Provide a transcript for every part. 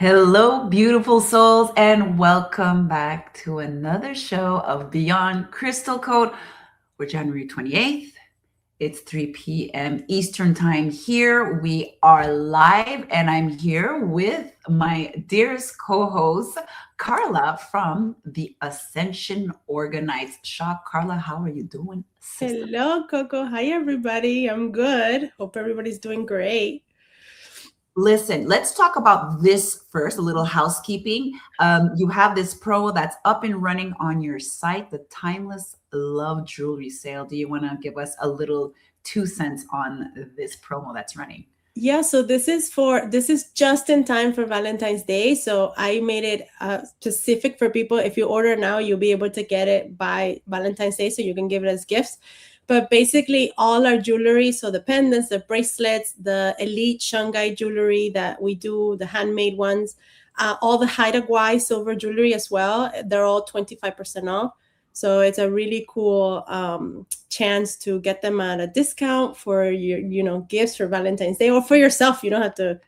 Hello, beautiful souls, and welcome back to another show of Beyond Crystal Code. We're January 28th. It's 3 p.m. Eastern Time here. We are live, and I'm here with my dearest co host, Carla from the Ascension Organized Shop. Carla, how are you doing, sister? Hello, Coco. Hi, everybody. I'm good. Hope everybody's doing great. Listen, let's talk about this first, a little housekeeping. You have this promo that's up and running on your site, the Timeless Love Jewelry Sale. Do you want to give us a little 2 cents on this promo that's running? Yeah, so this is just in time for Valentine's Day. So I made it specific for people. If you order now, you'll be able to get it by Valentine's Day, so you can give it as gifts. But basically, all our jewelry, so the pendants, the bracelets, the elite Shanghai jewelry that we do, the handmade ones, all the Haida Gui silver jewelry as well, they're all 25% off. So it's a really cool chance to get them at a discount for your gifts for Valentine's Day or for yourself. You don't have to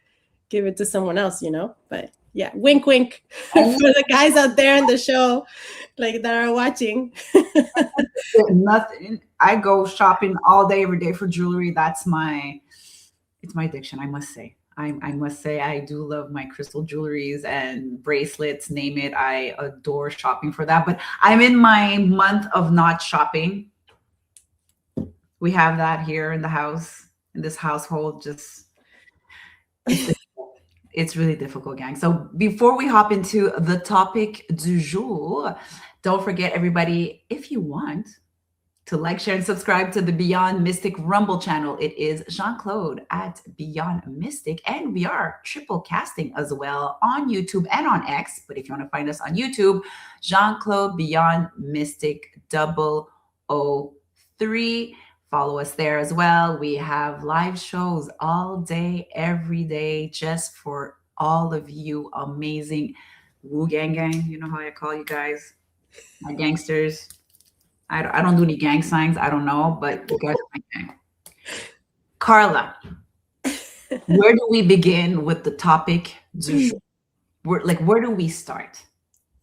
give it to someone else. But yeah, wink, wink for And the guys out there in the show, like that are watching. nothing. I go shopping all day, every day for jewelry. It's my addiction, I must say. I must say I do love my crystal jewelries and bracelets, name it. I adore shopping for that. But I'm in my month of not shopping. We have that here in the house, in this household. Just it's difficult. It's really difficult, gang. So before we hop into the topic du jour, don't forget, everybody, if you want to like, share, and subscribe to the Beyond Mystic Rumble channel. It is Jean-Claude at Beyond Mystic, and we are triple casting as well on YouTube and on X. But if you want to find us on YouTube, Jean-Claude Beyond Mystic 003. Follow us there as well. We have live shows all day, every day, just for all of you amazing Woo Gang Gang. You know how I call you guys, my gangsters. I don't do any gang signs. I don't know, but you guys are my gang. Carla, where do we begin with the topic du jour? Where do we start?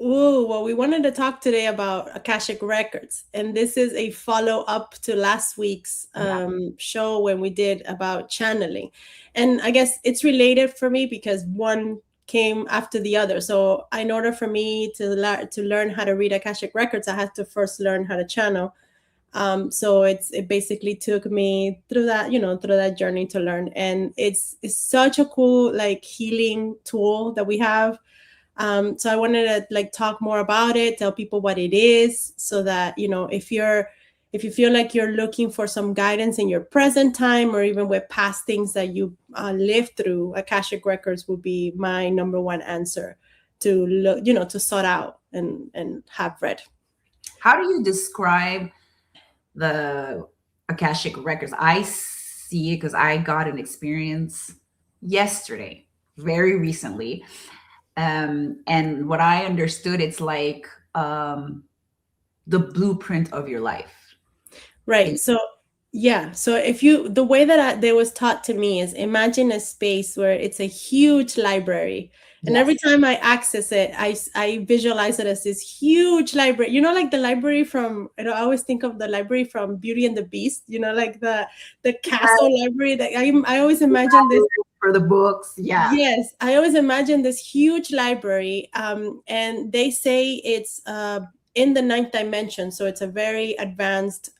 Ooh, well, we wanted to talk today about Akashic Records, and this is a follow up to last week's Yeah. show when we did about channeling. And I guess it's related for me because one came after the other. So, in order for me to learn how to read Akashic Records, I had to first learn how to channel. So it basically took me through that journey to learn, and it's such a cool like healing tool that we have. So I wanted to like talk more about it, tell people what it is, so that if you feel like you're looking for some guidance in your present time or even with past things that you lived through, Akashic Records would be my number one answer to look, to sort out and have read. How do you describe the Akashic Records? I see it because I got an experience yesterday, very recently. And what I understood, it's like the blueprint of your life. Right. So yeah. So the way that they was taught to me is imagine a space where it's a huge library. And Yes. every time I access it, I visualize it as this huge library. Like the library from, I always think of the library from Beauty and the Beast, like the castle library that I always imagine this. For the books. Yeah. Yes, I always imagine this huge library, and they say it's in the ninth dimension, so it's a very advanced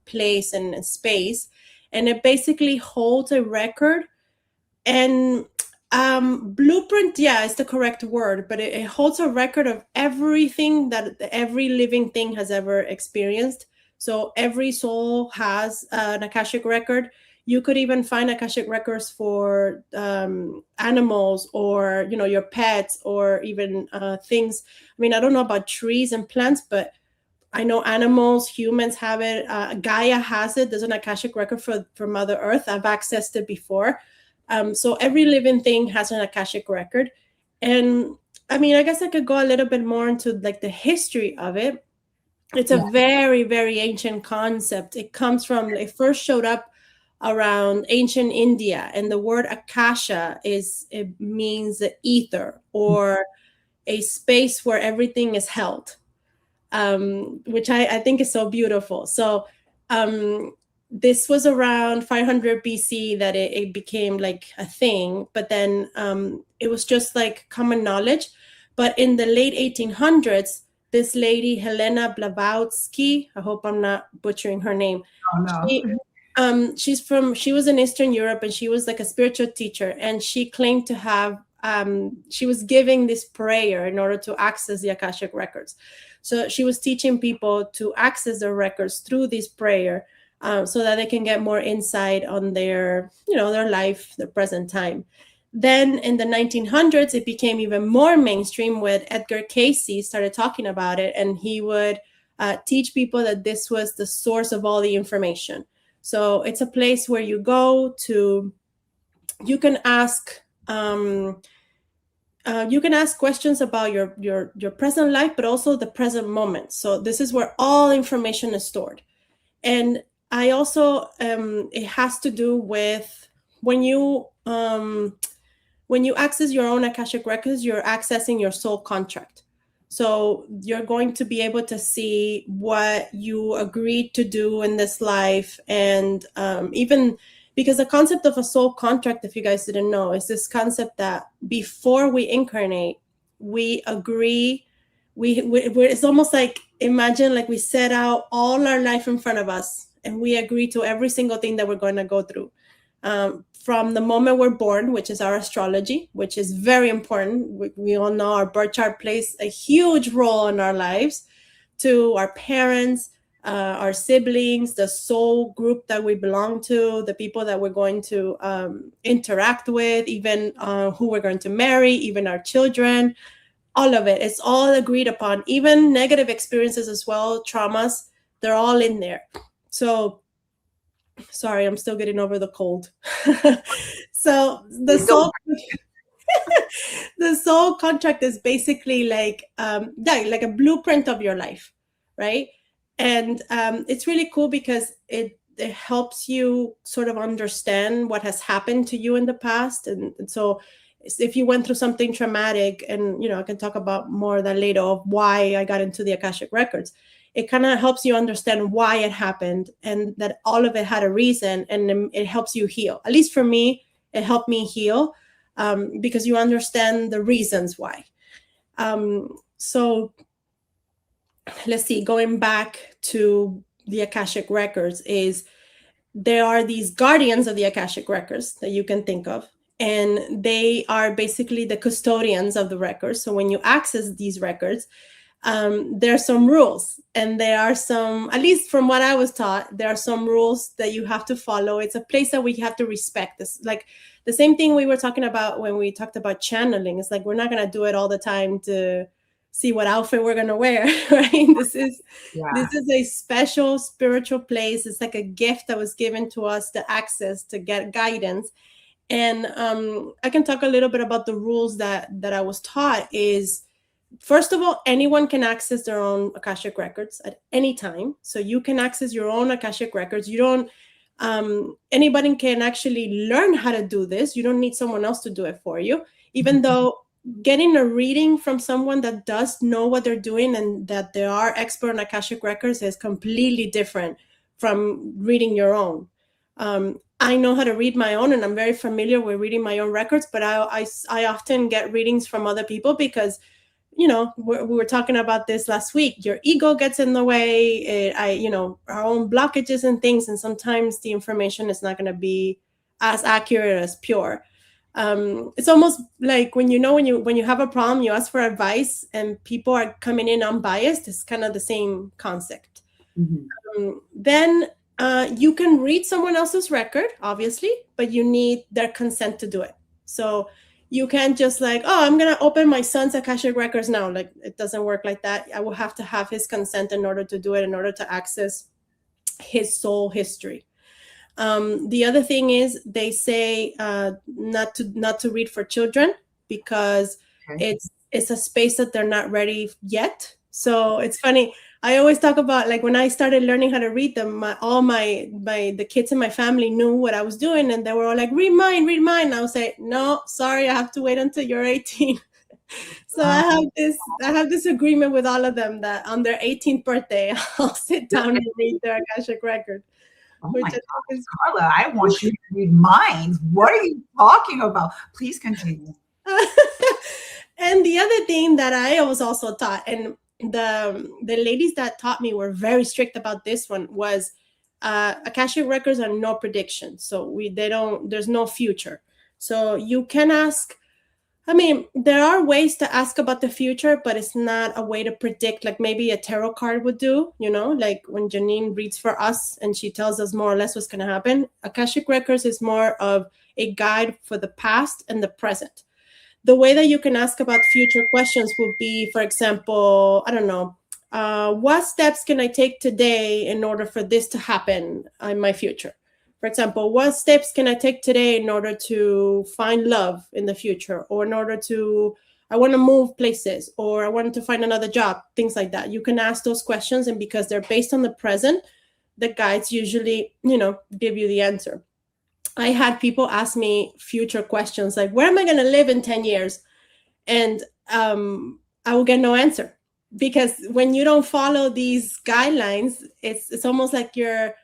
place and space, and it basically holds a record and blueprint. Yeah, is the correct word, but it holds a record of everything that every living thing has ever experienced. So every soul has an Akashic record. You could even find Akashic records for animals or your pets or even things. I mean, I don't know about trees and plants, but I know animals, humans have it. Gaia has it. There's an Akashic record for Mother Earth. I've accessed it before. So every living thing has an Akashic record. And I mean, I guess I could go a little bit more into like the history of it. It's a Yeah. very, very ancient concept. It first showed up around ancient India, and the word Akasha it means the ether, or a space where everything is held, which I think is so beautiful. So this was around 500 BC that it became like a thing, but then it was just like common knowledge. But in the late 1800s, this lady, Helena Blavatsky, I hope I'm not butchering her name. Oh, no. She was in Eastern Europe, and she was like a spiritual teacher, and she claimed to have, she was giving this prayer in order to access the Akashic records. So she was teaching people to access their records through this prayer, so that they can get more insight on their life, their present time. Then in the 1900s, it became even more mainstream when Edgar Cayce started talking about it, and he would teach people that this was the source of all the information. So it's a place where you go to, you can ask questions about your present life, but also the present moment. So this is where all information is stored. And I also, it has to do with when you access your own Akashic records, you're accessing your soul contract. So you're going to be able to see what you agreed to do in this life. And even because the concept of a soul contract, if you guys didn't know, is this concept that before we incarnate, we agree. It's almost like, imagine like we set out all our life in front of us, and we agree to every single thing that we're going to go through. From the moment we're born, which is our astrology, which is very important. We all know our birth chart plays a huge role in our lives, to our parents, our siblings, the soul group that we belong to, the people that we're going to interact with, even who we're going to marry, even our children, all of it. It's all agreed upon, even negative experiences as well, traumas, they're all in there. So sorry, I'm still getting over the cold. So the soul contract is basically like like a blueprint of your life, right? And it's really cool because it helps you sort of understand what has happened to you in the past. And so if you went through something traumatic, and I can talk about more of that later, of why I got into the Akashic records, it kind of helps you understand why it happened, and that all of it had a reason, and it helps you heal. At least for me, it helped me heal, because you understand the reasons why. So let's see, going back to the Akashic records, is there are these guardians of the Akashic records that you can think of, and they are basically the custodians of the records. So when you access these records, there are some rules, and there are some, at least from what I was taught, there are some rules that you have to follow. It's a place that we have to respect. This, like the same thing we were talking about when we talked about channeling. It's like, we're not going to do it all the time to see what outfit we're going to wear, right? This is a special spiritual place. It's like a gift that was given to us to access, to get guidance. And I can talk a little bit about the rules that I was taught. Is, first of all, anyone can access their own Akashic records at any time. So you can access your own Akashic records. You don't, anybody can actually learn how to do this. You don't need someone else to do it for you, even though getting a reading from someone that does know what they're doing and that they are expert on Akashic records is completely different from reading your own. I know how to read my own, and I'm very familiar with reading my own records, but I often get readings from other people because, we were talking about this last week. Your ego gets in the way, our own blockages and things. And sometimes the information is not going to be as accurate as pure. It's almost like when you have a problem, you ask for advice and people are coming in unbiased. It's kind of the same concept. Mm-hmm. Then you can read someone else's record, obviously, but you need their consent to do it. So you can't just like, oh, I'm going to open my son's Akashic records now. Like, it doesn't work like that. I will have to have his consent in order to do it, in order to access his soul history. The other thing is, they say not to read for children, because it's a space that they're not ready yet. So it's funny. I always talk about like when I started learning how to read them, the kids in my family knew what I was doing, and they were all like, read mine, read mine. And I would say, no, sorry, I have to wait until you're 18. So Oh, I have this agreement with all of them that on their 18th birthday, I'll sit down and read their Akashic record, oh which my I think gosh, is Carla, I want you to read minds. What are you talking about? Please continue. and the other thing that I was also taught, and the ladies that taught me were very strict about this one, was Akashic records are no prediction. So there's no future. So you can ask, I mean, there are ways to ask about the future, but it's not a way to predict like maybe a tarot card would do, like when Janine reads for us and she tells us more or less what's going to happen. Akashic records is more of a guide for the past and the present. The way that you can ask about future questions would be, for example, I don't know, what steps can I take today in order for this to happen in my future? For example, what steps can I take today in order to find love in the future, or in order to, I want to move places, or I want to find another job, things like that. You can ask those questions, and because they're based on the present, the guides usually, give you the answer. I had people ask me future questions like, where am I going to live in 10 years? And I will get no answer, because when you don't follow these guidelines, it's almost like you're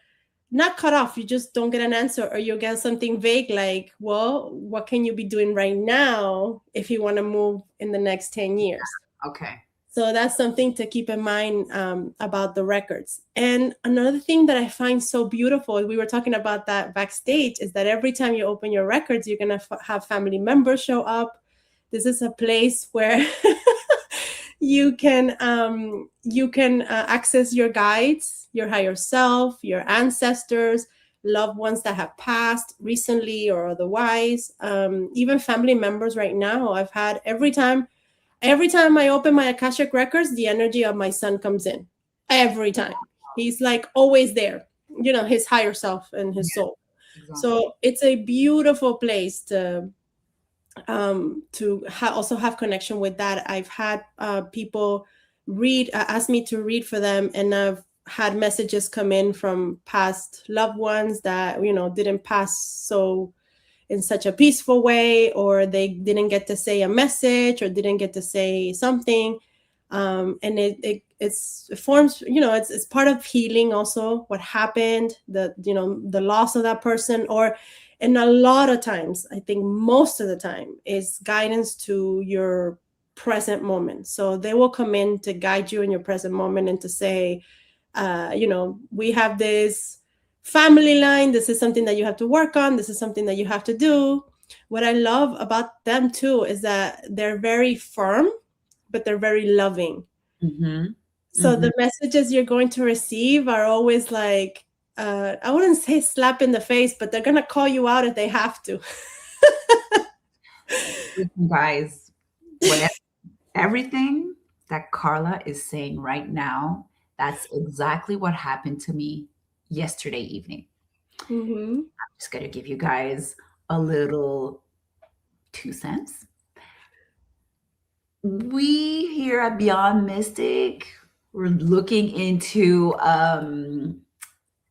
not cut off. You just don't get an answer, or you get something vague like, well, what can you be doing right now if you want to move in the next 10 years? Okay. So that's something to keep in mind about the records. And another thing that I find so beautiful, we were talking about that backstage, is that every time you open your records, you're going to have family members show up. This is a place where you can access your guides, your higher self, your ancestors, loved ones that have passed recently or otherwise. Even family members right now, I've had every time I open my Akashic records, the energy of my son comes in. Every time. He's like always there, his higher self and his soul. Exactly. So it's a beautiful place to also have connection with that. I've had people ask me to read for them, and I've had messages come in from past loved ones that didn't pass so in such a peaceful way, or they didn't get to say a message, or didn't get to say something, and it forms, it's part of healing also what happened, the loss of that person, and a lot of times, I think most of the time, is guidance to your present moment. So they will come in to guide you in your present moment and to say, we have this family line. This is something that you have to work on. This is something that you have to do. What I love about them too is that they're very firm, but they're very loving. Mm-hmm. So the messages you're going to receive are always like, I wouldn't say slap in the face, but they're going to call you out if they have to. Listen, guys, everything that Carla is saying right now, that's exactly what happened to me yesterday evening. Mm-hmm. I'm just going to give you guys a little 2 cents. We here at Beyond Mystic, we're looking into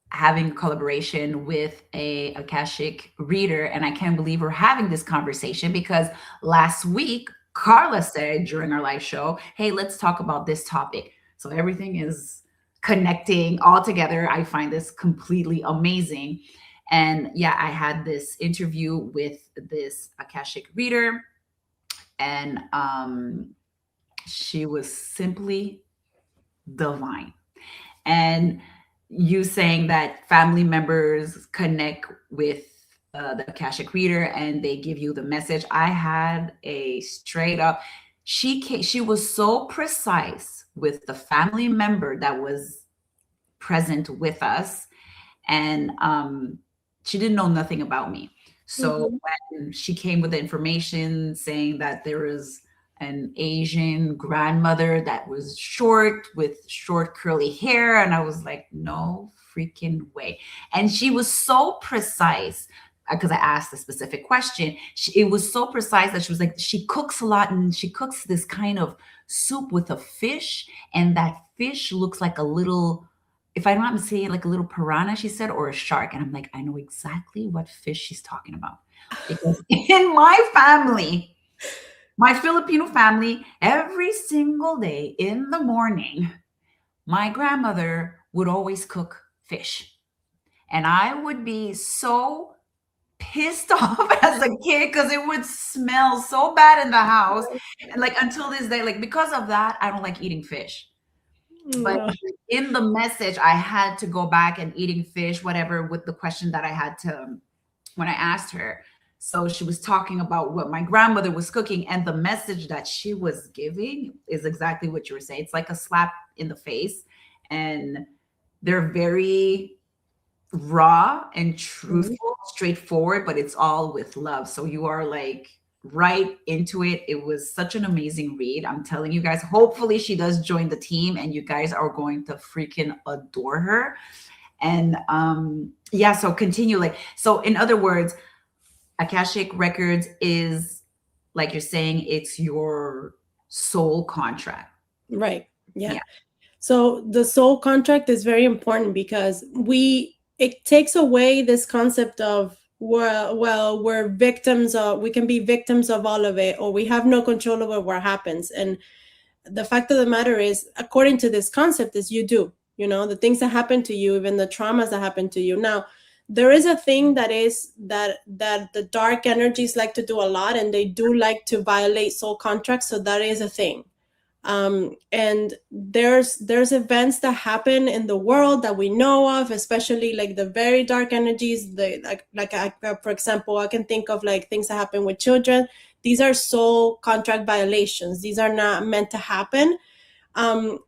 having collaboration with a Akashic reader, and I can't believe we're having this conversation because last week Carla said during our live show, hey, let's talk about this topic. So everything is connecting all together. I find this completely amazing. And yeah, I had this interview with this Akashic reader, and she was simply divine. And you saying that family members connect with the Akashic reader and they give you the message. I had a straight up, she was so precise with the family member that was present with us, and she didn't know nothing about me. So when she came with the information saying that there was an Asian grandmother that was short with short curly hair, and I was like, no freaking way. And she was so precise because I asked a specific question. It was so precise that she was like, she cooks a lot, and she cooks this kind of soup with a fish, and that fish looks like a little, if I'm not mistaken, like a little piranha, she said, or a shark. And I'm like, I know exactly what fish she's talking about. Because in my family, my Filipino family, every single day in the morning, my grandmother would always cook fish. And I would be so pissed off as a kid because it would smell so bad in the house. And like until this day, like because of that, I don't like eating fish. But No. in the message, I had to go back and eating fish, whatever, with the question that I had to when I asked her. So she was talking about what my grandmother was cooking, and the message that she was giving is exactly what you were saying. It's like a slap in the face, and they're very raw and truthful, straightforward, but it's all with love. So you are like right into it. It was such an amazing read. I'm telling you guys, hopefully she does join the team and you guys are going to freaking adore her. And yeah, so continue. Like, so in other words, Akashic Records is, like you're saying, it's your soul contract. Right. Yeah. Yeah. So the soul contract is very important because it takes away this concept of, well, we're victims of, we can be victims of all of it, or we have no control over what happens. And the fact of the matter is, according to this concept, is you do, the things that happen to you, even the traumas that happen to you. Now, there is a thing that is that the dark energies like to do a lot, and they do like to violate soul contracts. So that is a thing. And there's events that happen in the world that we know of, especially like the very dark energies. For example, I can think of like things that happen with children. These are soul contract violations. These are not meant to happen. And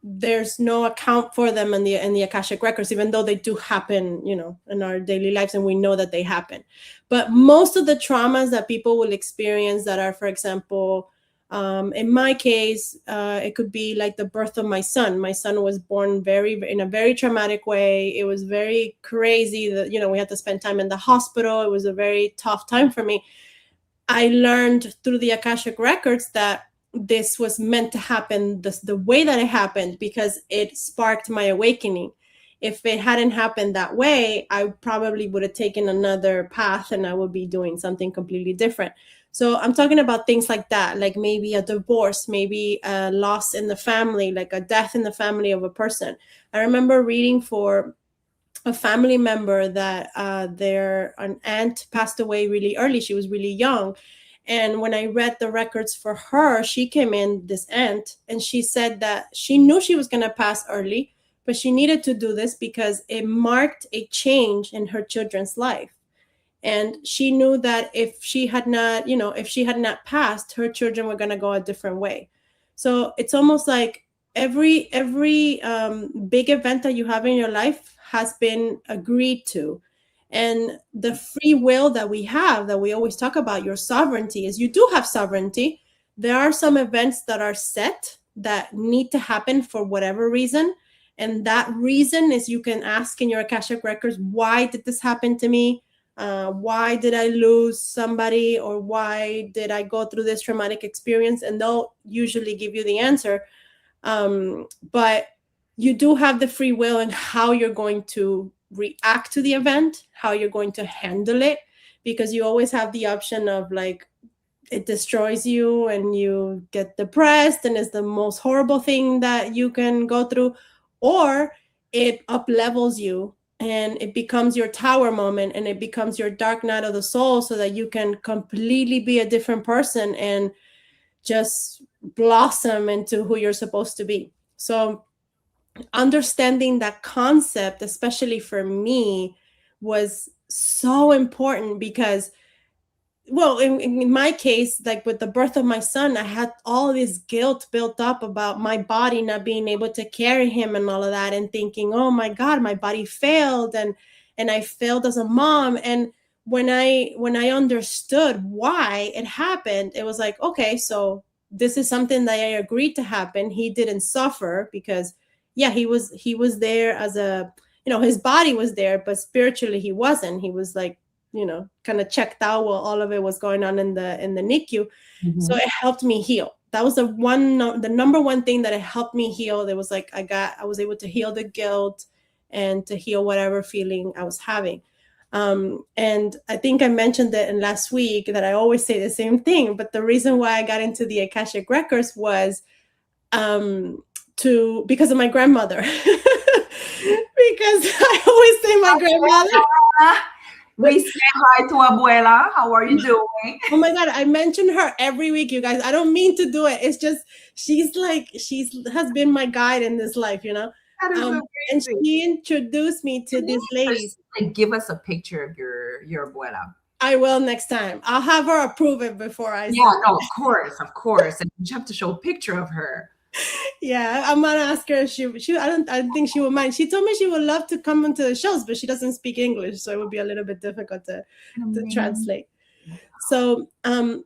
there's no account for them in the Akashic records, even though they do happen, in our daily lives, and we know that they happen. But most of the traumas that people will experience that are, for example, in my case, it could be like the birth of my son. My son was born in a very traumatic way. It was very crazy that, we had to spend time in the hospital. It was a very tough time for me. I learned through the Akashic records that this was meant to happen the way that it happened, because it sparked my awakening. If it hadn't happened that way, I probably would have taken another path and I would be doing something completely different. So I'm talking about things like that, like maybe a divorce, maybe a loss in the family, like a death in the family of a person. I remember reading for a family member that an aunt passed away really early. She was really young. And when I read the records for her, she came in, this aunt, and she said that she knew she was going to pass early, but she needed to do this because it marked a change in her children's life. And she knew that if she had not passed, her children were going to go a different way. So it's almost like every big event that you have in your life has been agreed to. And the free will that we have, that we always talk about, your sovereignty, is you do have sovereignty. There are some events that are set that need to happen for whatever reason. And that reason is, you can ask in your Akashic records, why did this happen to me? Why did I lose somebody? Or why did I go through this traumatic experience? And they'll usually give you the answer. But you do have the free will in how you're going to react to the event, how you're going to handle it, because you always have the option of, like, it destroys you and you get depressed and it's the most horrible thing that you can go through, or it up levels you and it becomes your tower moment and it becomes your dark night of the soul, so that you can completely be a different person and just blossom into who you're supposed to be. So understanding that concept, especially for me, was so important because, well, in my case, like with the birth of my son, I had all this guilt built up about my body not being able to carry him and all of that, and thinking, oh my God, my body failed, and I failed as a mom. And when I understood why it happened, it was like, okay, so this is something that I agreed to happen. He didn't suffer because, yeah, he was there as a, his body was there, but spiritually he wasn't. He was like, kind of checked out while all of it was going on in the NICU. Mm-hmm. So it helped me heal. that was the number one thing that it helped me heal. It was like I was able to heal the guilt and to heal whatever feeling I was having. And I think I mentioned it in last week that I always say the same thing, but the reason why I got into the Akashic records was because of my grandmother. Because I always say my grandmother. We say hi to Abuela. How are you doing? Oh my God, I mention her every week, you guys. I don't mean to do it. It's just she's has been my guide in this life, you know. That is And amazing. she introduced me to these ladies. Like, give us a picture of your abuela. I will next time. I'll have her approve it before I. Yeah, no, of course, and you have to show a picture of her. Yeah, I'm gonna ask her if she I don't think she would mind. She told me she would love to come into the shows, but she doesn't speak English, so it would be a little bit difficult to translate. So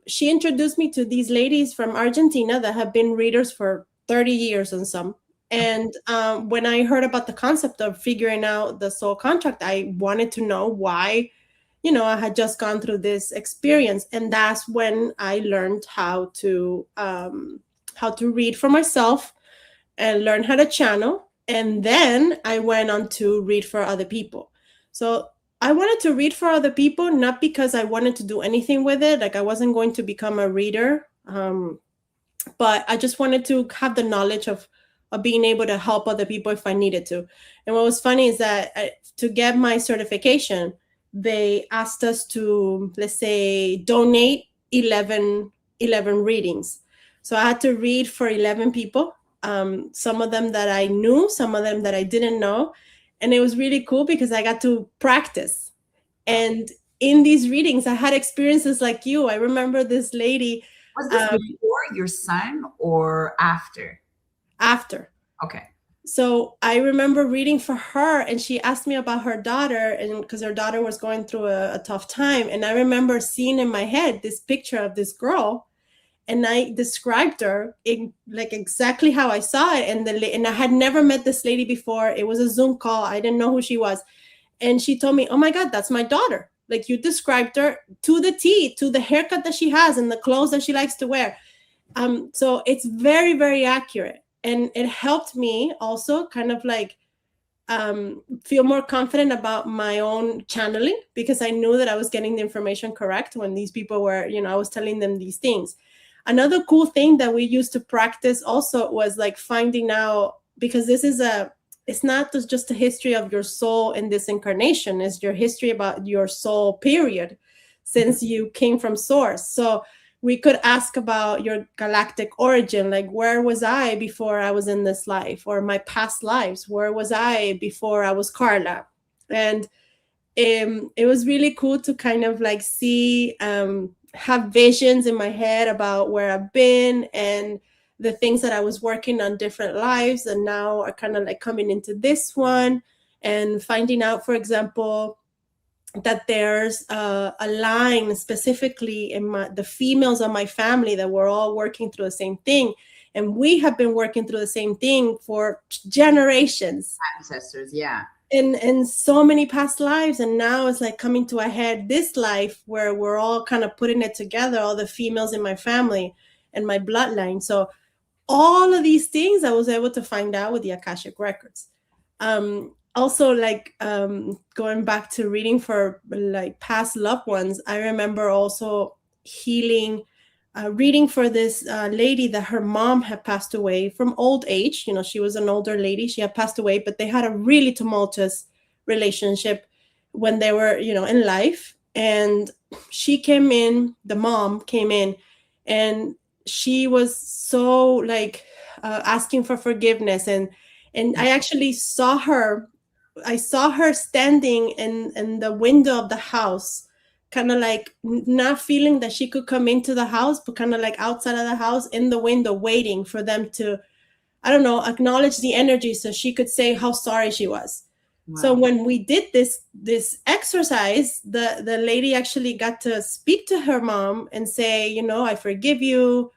she introduced me to these ladies from Argentina that have been readers for 30 years and some. And when I heard about the concept of figuring out the soul contract, I wanted to know why, you know, I had just gone through this experience. And that's when I learned how to read for myself and learn how to channel. And then I went on to read for other people. So I wanted to read for other people, not because I wanted to do anything with it. Like I wasn't going to become a reader, but I just wanted to have the knowledge of being able to help other people if I needed to. And what was funny is that to get my certification, they asked us to, let's say, donate 11 readings. So I had to read for 11 people, some of them that I knew, some of them that I didn't know. And it was really cool because I got to practice. And in these readings, I had experiences like you. I remember this lady. Was this before your son or after? After. Okay. So I remember reading for her, and she asked me about her daughter, and because her daughter was going through a tough time. And I remember seeing in my head this picture of this girl, and I described her in like exactly how I saw it. And I had never met this lady before. It was a Zoom call. I didn't know who she was. And she told me, oh my God, that's my daughter. Like you described her to the T, to the haircut that she has and the clothes that she likes to wear. So it's very, very accurate. And it helped me also kind of like feel more confident about my own channeling, because I knew that I was getting the information correct when these people were, you know, I was telling them these things. Another cool thing that we used to practice also was like finding out, because this is it's not just a history of your soul in this incarnation, it's your history about your soul period since you came from source. So we could ask about your galactic origin, like where was I before I was in this life, or my past lives, where was I before I was CARLA? And it was really cool to kind of like see, have visions in my head about where I've been and the things that I was working on different lives and now are kind of like coming into this one, and finding out, for example, that there's a line specifically in the females of my family that we're all working through the same thing. And we have been working through the same thing for generations. Ancestors, yeah. In so many past lives. And now it's like coming to a head this life where we're all kind of putting it together, all the females in my family and my bloodline. So all of these things I was able to find out with the Akashic records. Also, like going back to reading for like past loved ones, I remember also reading for this lady that her mom had passed away from old age. You know, she was an older lady. She had passed away, but they had a really tumultuous relationship when they were, you know, in life. And she came in, the mom came in, and she was so like asking for forgiveness. And I actually saw her. I saw her standing in the window of the house, kind of like not feeling that she could come into the house, but kind of like outside of the house in the window, waiting for them to, I don't know, acknowledge the energy so she could say how sorry she was. Wow. So when we did this exercise, the lady actually got to speak to her mom and say, you know, I forgive you,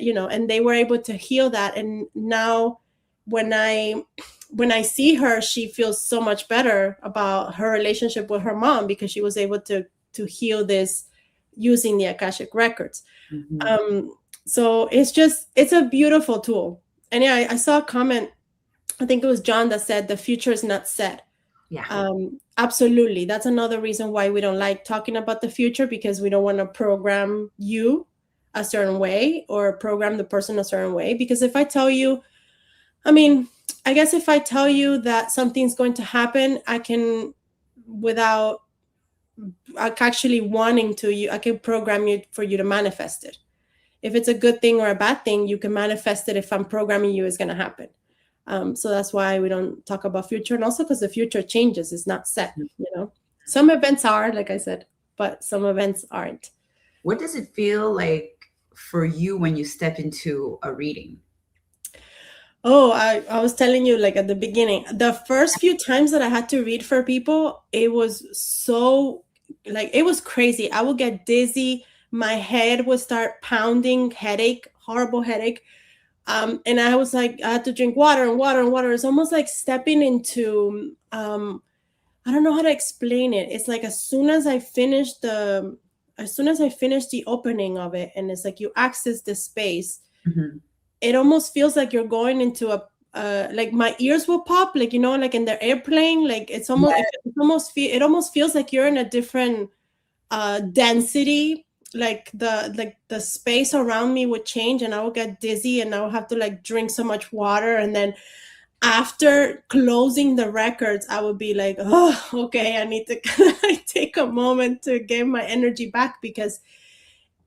you know, and they were able to heal that. And now when I see her, she feels so much better about her relationship with her mom because she was able to heal this using the Akashic records. Mm-hmm. So it's a beautiful tool. And yeah, I saw a comment, I think it was John, that said the future is not set. Yeah. Absolutely. That's another reason why we don't like talking about the future, because we don't want to program you a certain way or program the person a certain way. Because if I tell you, I mean, I guess if I tell you that something's going to happen, I can, without actually wanting to, I can program you for you to manifest it. If it's a good thing or a bad thing, you can manifest it if I'm programming you, it's going to happen. So that's why we don't talk about future. And also because the future changes, it's not set, you know. Some events are, like I said, but some events aren't. What does it feel like for you when you step into a reading? Oh, I was telling you, like at the beginning, the first few times that I had to read for people, it was so, like, it was crazy. I would get dizzy. My head would start pounding, headache, horrible headache. And I was like, I had to drink water and water and water. It's almost like stepping into, I don't know how to explain it. It's like as soon as I finished the opening of it, and it's like you access this space, Mm-hmm. it almost feels like you're going into a, like my ears will pop, like, you know, like in the airplane, like it's almost, Yes. it almost feels like you're in a different density, like the space around me would change, and I would get dizzy, and I would have to like drink so much water, and then after closing the records, I would be like, oh, okay, I need to take a moment to get my energy back, because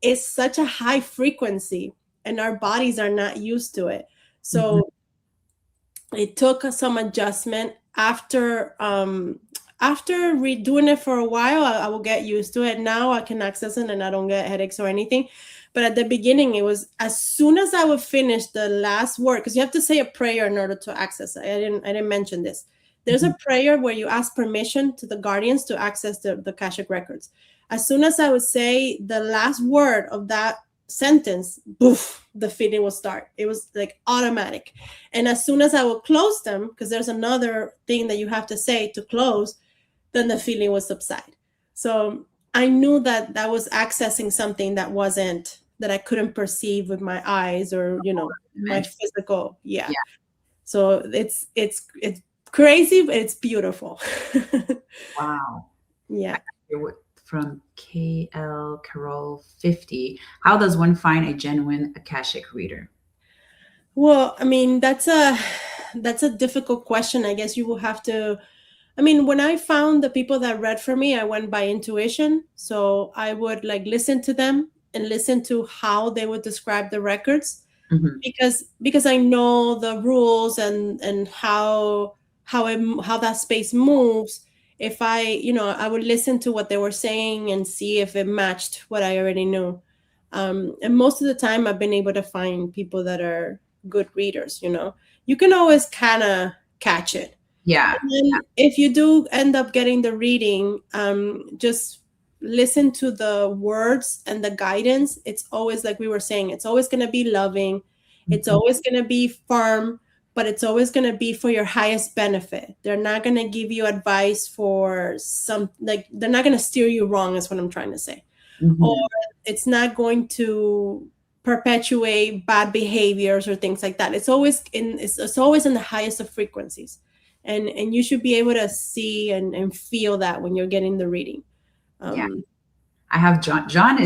it's such a high frequency and our bodies are not used to it. Mm-hmm. So it took some adjustment. After redoing it for a while, I will get used to it. Now I can access it and I don't get headaches or anything. But at the beginning, it was as soon as I would finish the last word, because you have to say a prayer in order to access it. I didn't mention this. There's a prayer where you ask permission to the guardians to access the Akashic records. As soon as I would say the last word of that sentence, boof, the feeling will start. It was like automatic. And as soon as I would close them, because there's another thing that you have to say to close, then the feeling would subside. So I knew that that was accessing something that wasn't, that I couldn't perceive with my eyes or, you know, my physical. Yeah. So it's crazy, but it's beautiful. Wow. Yeah. From Carol 50. How does one find a genuine Akashic reader? Well, I mean, that's a difficult question. I guess you will have to, I mean, when I found the people that read for me, I went by intuition. So I would like listen to them and listen to how they would describe the records, Mm-hmm. because I know the rules and how that space moves. If I, you know, I would listen to what they were saying and see if it matched what I already knew. And most of the time, I've been able to find people that are good readers. You know, you can always kind of catch it. Yeah. And then if you do end up getting the reading, just listen to the words and the guidance. It's always, like we were saying, it's always going to be loving. It's Mm-hmm. always going to be firm, but it's always going to be for your highest benefit. They're not going to give you advice for some, like, they're not going to steer you wrong, is what I'm trying to say. Mm-hmm. Or it's not going to perpetuate bad behaviors or things like that. It's always in the highest of frequencies. And you should be able to see and feel that when you're getting the reading. Yeah. I have John.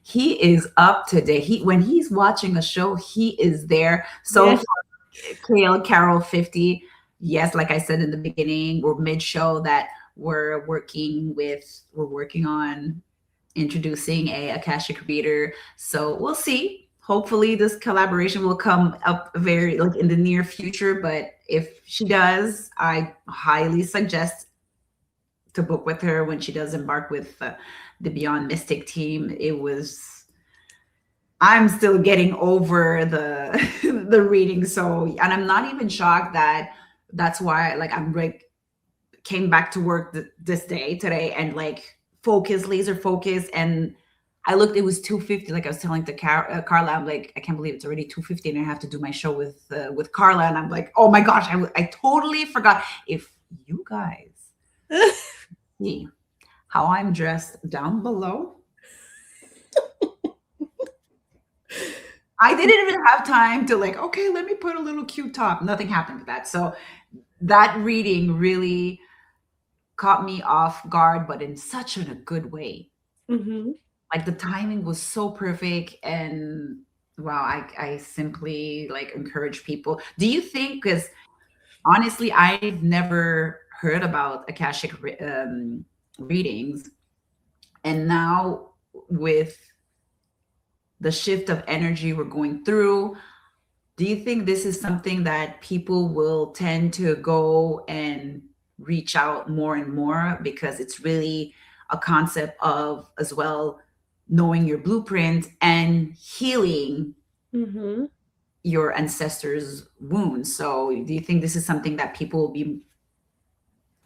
He is up to date. When he's watching a show, he is there. So Yeah. for Carol 50, yes, like I said in the beginning, we're mid-show that we're working on introducing a Akashic reader. So we'll see. Hopefully this collaboration will come up very like in the near future. But if she does, I highly suggest to book with her when she does embark with the Beyond Mystic team. I'm still getting over the the reading. So, and I'm not even shocked that that's why like I'm like came back to work this day today and like laser focus. And I looked, it was 2:50. Like I was telling to Carla, I'm like, I can't believe it's already 2:50 and I have to do my show with Carla. And I'm like, oh my gosh, I totally forgot. If you guys see how I'm dressed down below, I didn't even have time to like, okay, let me put a little cute top. Nothing happened with that. So that reading really caught me off guard, but in such a good way. Mm-hmm. Like the timing was so perfect, and wow, I simply like encourage people. Do you think, because honestly, I've never heard about Akashic readings, and now with the shift of energy we're going through, do you think this is something that people will tend to go and reach out more and more, because it's really a concept of as well knowing your blueprint and healing Mm-hmm. your ancestors' wounds? So do you think this is something that people will be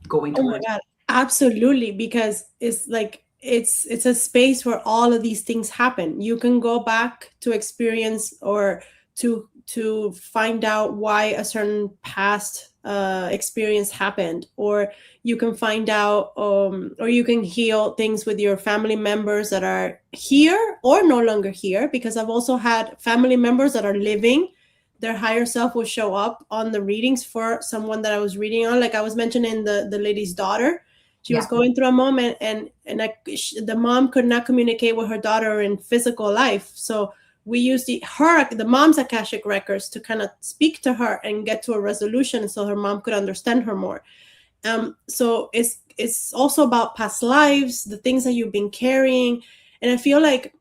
going Oh my towards? God, absolutely. Because it's like it's a space where all of these things happen. You can go back to experience or to find out why a certain past experience happened, or you can find out or you can heal things with your family members that are here or no longer here. Because I've also had family members that are living, their higher self will show up on the readings for someone that I was reading on. Like I was mentioning the lady's daughter, she was Yeah. going through a moment, and the mom could not communicate with her daughter in physical life. So we used the mom's Akashic records to kind of speak to her and get to a resolution, so her mom could understand her more. So it's also about past lives, the things that you've been carrying, and I feel like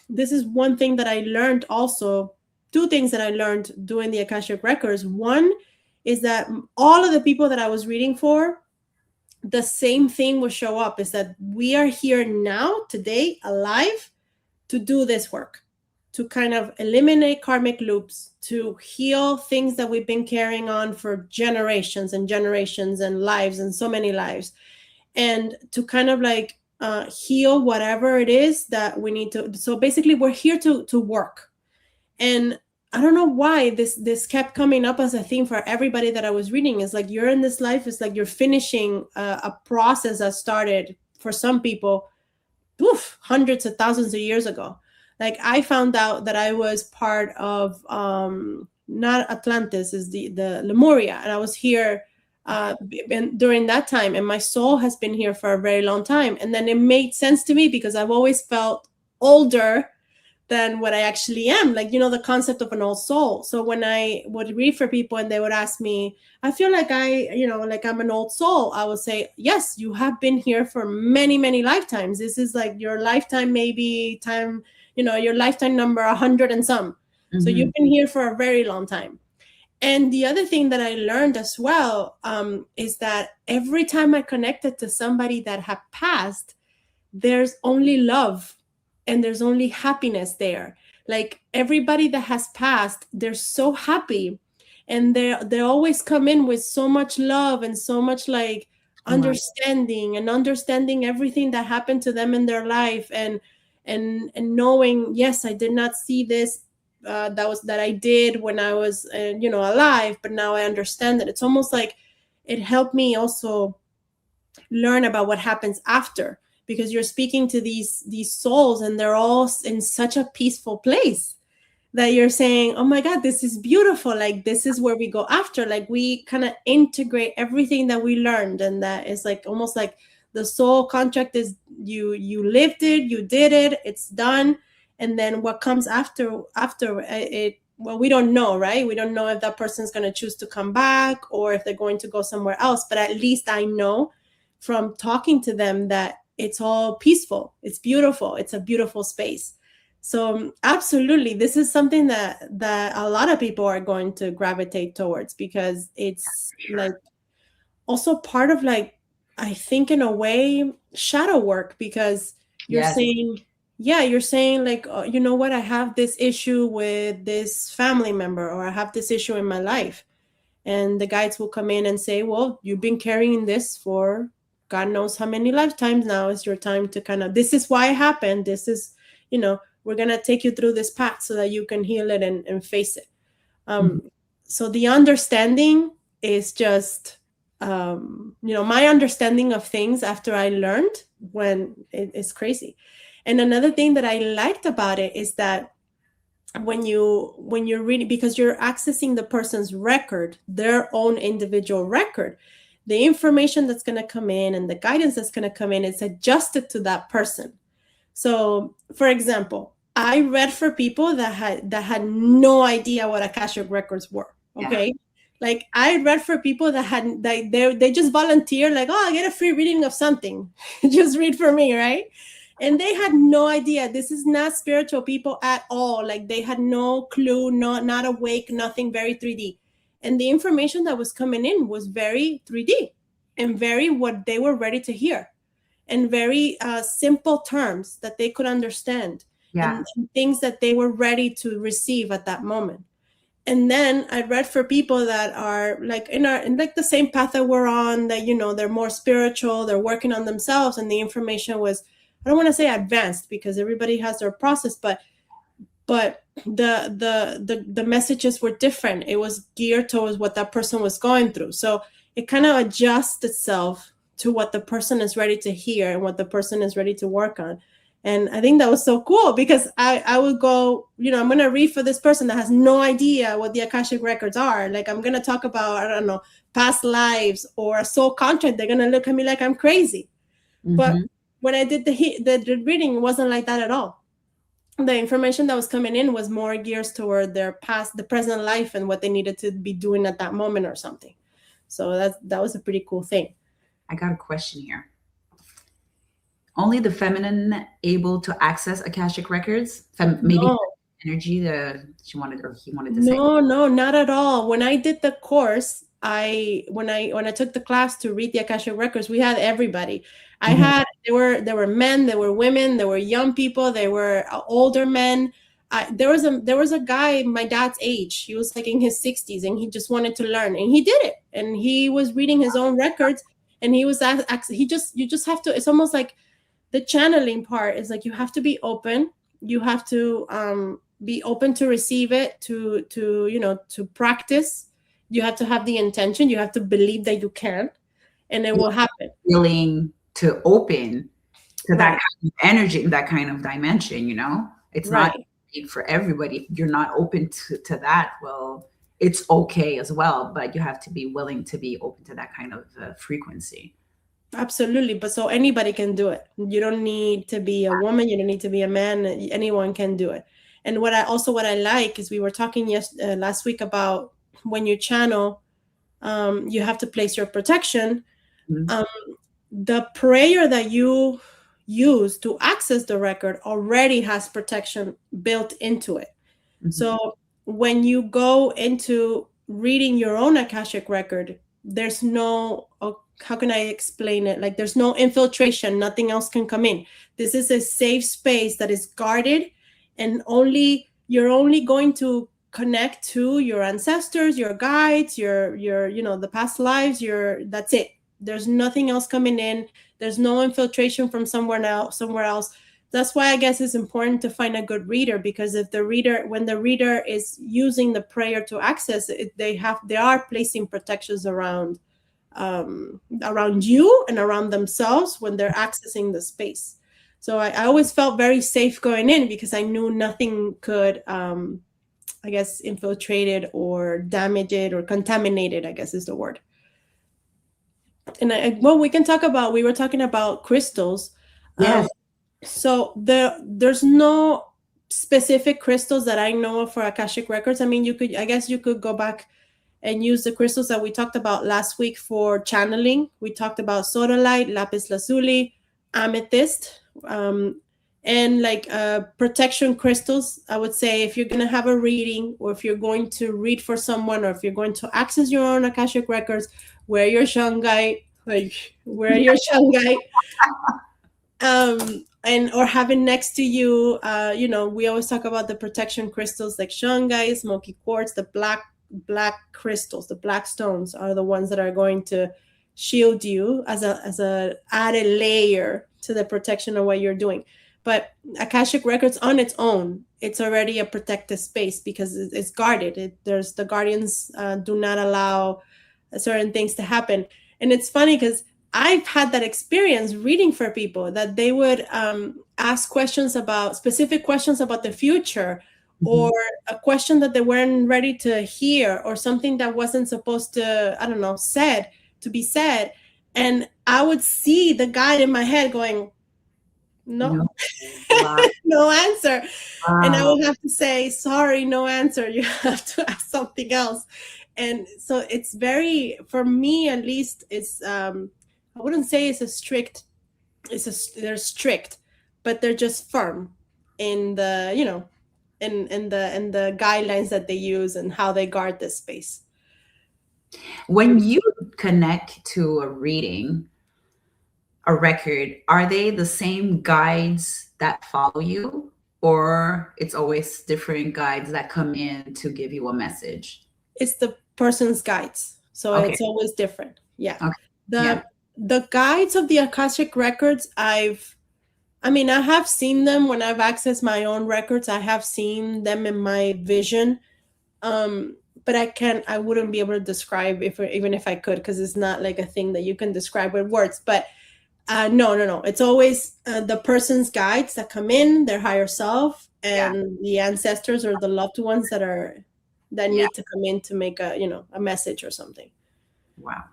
this is one thing that I learned also. Two things that I learned doing the Akashic records. One is that all of the people that I was reading for, the same thing will show up, is that we are here now, today, alive, to do this work, to kind of eliminate karmic loops, to heal things that we've been carrying on for generations and generations and lives and so many lives, and to kind of like heal whatever it is that we need to. So basically, we're here to work. And I don't know why this kept coming up as a theme for everybody that I was reading. Is like, you're in this life, it's like you're finishing a process that started for some people hundreds of thousands of years ago. Like I found out that I was part of not Atlantis, is the Lemuria, and I was here during that time, and my soul has been here for a very long time. And then it made sense to me because I've always felt older than what I actually am. Like, the concept of an old soul. So when I would read for people and they would ask me, I feel like like I'm an old soul, I would say, yes, you have been here for many, many lifetimes. This is like your lifetime, maybe time, your lifetime number 100 and some. So Mhm. you've been here for a very long time. And the other thing that I learned as well is that every time I connected to somebody that had passed, there's only love and there's only happiness there. Like everybody that has passed, they're so happy, and they always come in with so much love and so much like Wow. understanding everything that happened to them in their life, and knowing, yes, I did not see this that I did when I was alive, but now I understand that. It's almost like it helped me also learn about what happens after, because you're speaking to these souls and they're all in such a peaceful place that you're saying, oh my God, this is beautiful, like this is where we go after. Like we kind of integrate everything that we learned, and that is like almost like the soul contract is you lived it, you did it, it's done. And then what comes after it, well, we don't know, right? We don't know if that person's going to choose to come back or if they're going to go somewhere else, but at least I know from talking to them that it's all peaceful, it's beautiful, it's a beautiful space. So absolutely, this is something that a lot of people are going to gravitate towards, because it's like Sure. also part of, like, I think in a way, shadow work. Because you're Yes. saying, yeah, you're saying like, oh, you know what, I have this issue with this family member, or I have this issue in my life. And the guides will come in and say, well, you've been carrying this for God knows how many lifetimes. Now is your time to kind of, this is why it happened, this is, we're going to take you through this path so that you can heal it and face it. Mhm. So the understanding is just my understanding of things after I learned, when it's crazy. And another thing that I liked about it is that when you're reading, because you're accessing the person's record, their own individual record, the information that's going to come in and the guidance that's going to come in is adjusted to that person. So, for example, I read for people that had no idea what Akashic records were. Okay. Yeah. Like I read for people that hadn't, they just volunteer, like, oh, I get a free reading of something. Just read for me, right? And they had no idea. This is not spiritual people at all. Like they had no clue, not awake, nothing, very 3D. And the information that was coming in was very 3D and very what they were ready to hear, and very simple terms that they could understand, and things that they were ready to receive at that moment. And then I read for people that are like in like the same path that we're on, that, you know, they're more spiritual, they're working on themselves, and the information was, I don't want to say advanced because everybody has their process, but the messages were different. It was geared towards what that person was going through. So it kind of adjusts itself to what the person is ready to hear and what the person is ready to work on. And I think that was so cool because I would go, you know, I'm going to read for this person that has no idea what the Akashic records are. Like I'm going to talk about, I don't know, past lives or a soul contract. They're going to look at me like I'm crazy. Mm-hmm. But when I did the reading, it wasn't like that at all. The information that was coming in was more geared toward their past, the present life, and what they needed to be doing at that moment or something. So that was a pretty cool thing. I got a question here. Only the feminine able to access Akashic records? Maybe no. Energy that she wanted or he wanted to say? No, not at all. When I did the course, when I took the class to read the Akashic records, we had everybody. I had, there were men, there were women, there were young people, there were older men. There was a guy my dad's age. He was like in his 60s and he just wanted to learn, and he did it. And he was reading his own records, and you just have to, it's almost like the channeling part is like, you have to be open. You have to be open to receive it, to you know, to practice. You have to have the intention. You have to believe that you can, and it will happen. Willing to open to that kind of energy, that kind of dimension, you know? It's not for everybody. If you're not open to that, well, it's okay as well, but you have to be willing to be open to that kind of frequency. Absolutely. But so anybody can do it. You don't need to be a woman. You don't need to be a man. Anyone can do it. And what I like is, we were talking last week about when you channel, you have to place your protection. Mm-hmm. The prayer that you use to access the record already has protection built into it. Mm-hmm. So when you go into reading your own Akashic record, there's no, how can I explain it? Like there's no infiltration, nothing else can come in. This is a safe space that is guarded, and you're only going to connect to your ancestors, your guides, your you know, the past lives, that's it. There's nothing else coming in. There's no infiltration from somewhere else. That's why I guess it's important to find a good reader, because when the reader is using the prayer to access it, they are placing protections around you and around themselves when they're accessing the space. So I always felt very safe going in, because I knew nothing could, I guess, infiltrate it or damage it or contaminate it, I guess is the word. And we can talk about, we were talking about crystals. Yes. So there's no specific crystals that I know of for Akashic records. I mean, you could go back and use the crystals that we talked about last week for channeling. We talked about sodalite, lapis lazuli, amethyst, and like protection crystals. I would say if you're going to have a reading, or if you're going to read for someone, or if you're going to access your own Akashic records, wear your shungite, and or have it next to you. You know, we always talk about the protection crystals like shungite, smoky quartz, the black crystals, the black stones are the ones that are going to shield you as a added layer to the protection of what you're doing. But Akashic records on its own, it's already a protected space because it's guarded. There's the guardians do not allow certain things to happen. And it's funny because I've had that experience reading for people, that they would ask specific questions about the future, or a question that they weren't ready to hear, or something that wasn't supposed to, I don't know, to be said. And I would see the guide in my head going, no, No. Wow. no answer. And I Wow. would have to say, sorry, no answer. You have to ask something else. And so it's very, for me at least, it's, I wouldn't say it's a strict, they're strict, but they're just firm in the, in the guidelines that they use and how they guard this space. When you connect to a reading, a record, are they the same guides that follow you, or it's always different guides that come in to give you a message? It's the person's guides, so Okay. it's always different. Yeah. Okay. The Yeah. the guides of the Akashic records, I have seen them when I've accessed my own records. I have seen them in my vision. But I wouldn't be able to describe even if I could, because it's not like a thing that you can describe with words. But no. It's always the person's guides that come in, their higher self, and the ancestors or the loved ones that need to come in to make a message or something. Wow.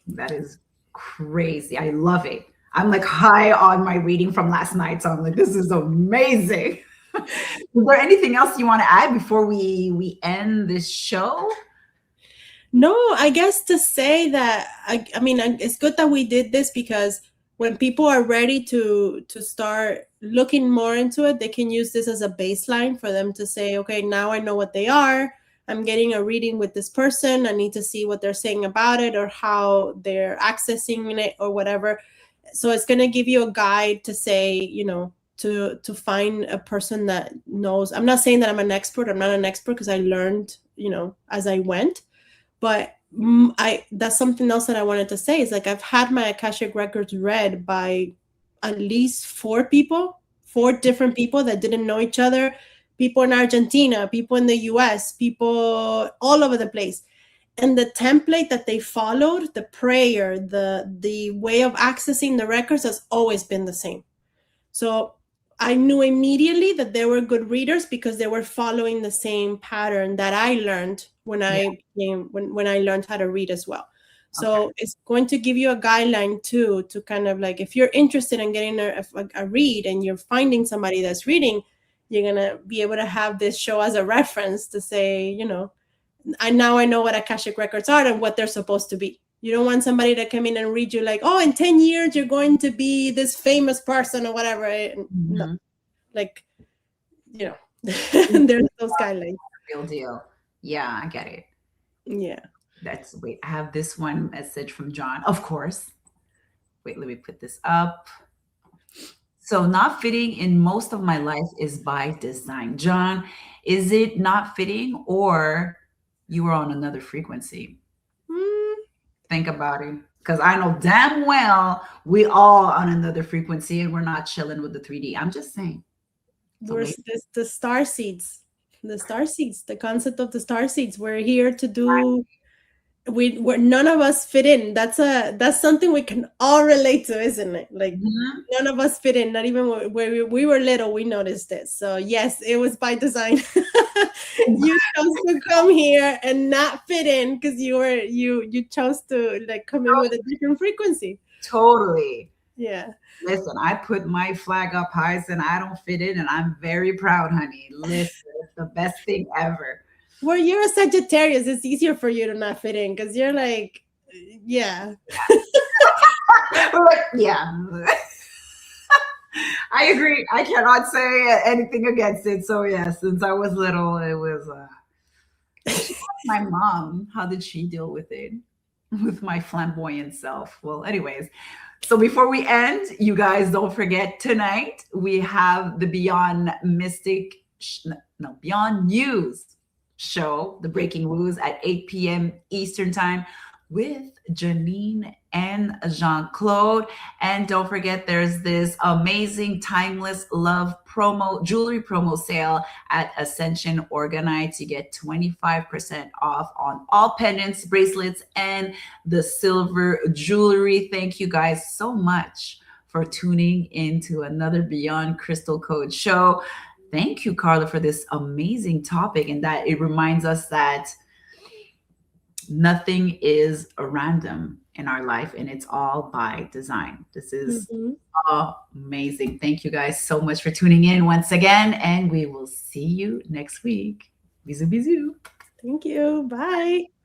That is crazy. I love it. I'm like high on my reading from last night. So I'm like, this is amazing. Is there anything else you want to add before we end this show? No, I guess to say that, it's good that we did this, because when people are ready to start looking more into it, they can use this as a baseline for them to say, okay, now I know what they are. I'm getting a reading with this person. I need to see what they're saying about it, or how they're accessing it, or whatever. So it's going to give you a guide to say, to find a person that knows. I'm not saying that I'm an expert. I'm not an expert, because I learned, as I went. But that's something else that I wanted to say, is like, I've had my Akashic records read by at least 4 different people that didn't know each other. People in Argentina, people in the US, people all over the place. And the template that they followed, the prayer, the way of accessing the records has always been the same. So I knew immediately that they were good readers, because they were following the same pattern that I learned when I learned how to read as well. So it's going to give you a guideline too, to kind of like, if you're interested in getting a read and you're finding somebody that's reading, you're going to be able to have this show as a reference to say, I know what Akashic records are and what they're supposed to be. You don't want somebody to come in and read you like, oh, in 10 years, you're going to be this famous person or whatever. No. Like, there's those guidelines. Real deal. Yeah, I get it. Yeah. Wait, I have this one message from John, of course. Wait, let me put this up. So not fitting in most of my life is by design. John, is it not fitting, or you were on another frequency? Think about it. Because I know damn well we all on another frequency, and we're not chilling with the 3D. I'm just saying. We're the star seeds. The concept of the star seeds. We're here to do. We're none of us fit in. That's something we can all relate to, isn't it? Like, none of us fit in. Not even when we were little, we noticed it. So yes, it was by design. You chose to come here and not fit in, because you chose to like come in with a different frequency. Totally. Yeah. Listen, I put my flag up high, and I don't fit in, and I'm very proud, honey. Listen, it's the best thing ever. Well, you're a Sagittarius. It's easier for you to not fit in, because you're like, yeah. Yeah. I agree. I cannot say anything against it. So yeah, since I was little, it was my mom. How did she deal with it? With my flamboyant self? Well, anyways. So before we end, you guys don't forget, tonight we have the Beyond News show, the Breaking News at 8 p.m. Eastern Time with Janine and Jean-Claude. And don't forget, there's this amazing Timeless Love jewelry promo sale at Ascension Organite. You get 25% off on all pendants, bracelets, and the silver jewelry. Thank you guys so much for tuning into another Beyond Crystal Code show. thank you, Carla, for this amazing topic, and that it reminds us that nothing is a random in our life and it's all by design. This is amazing. Thank you guys so much for tuning in once again, and we will see you next week. Bisous, bisous. Thank you. Bye.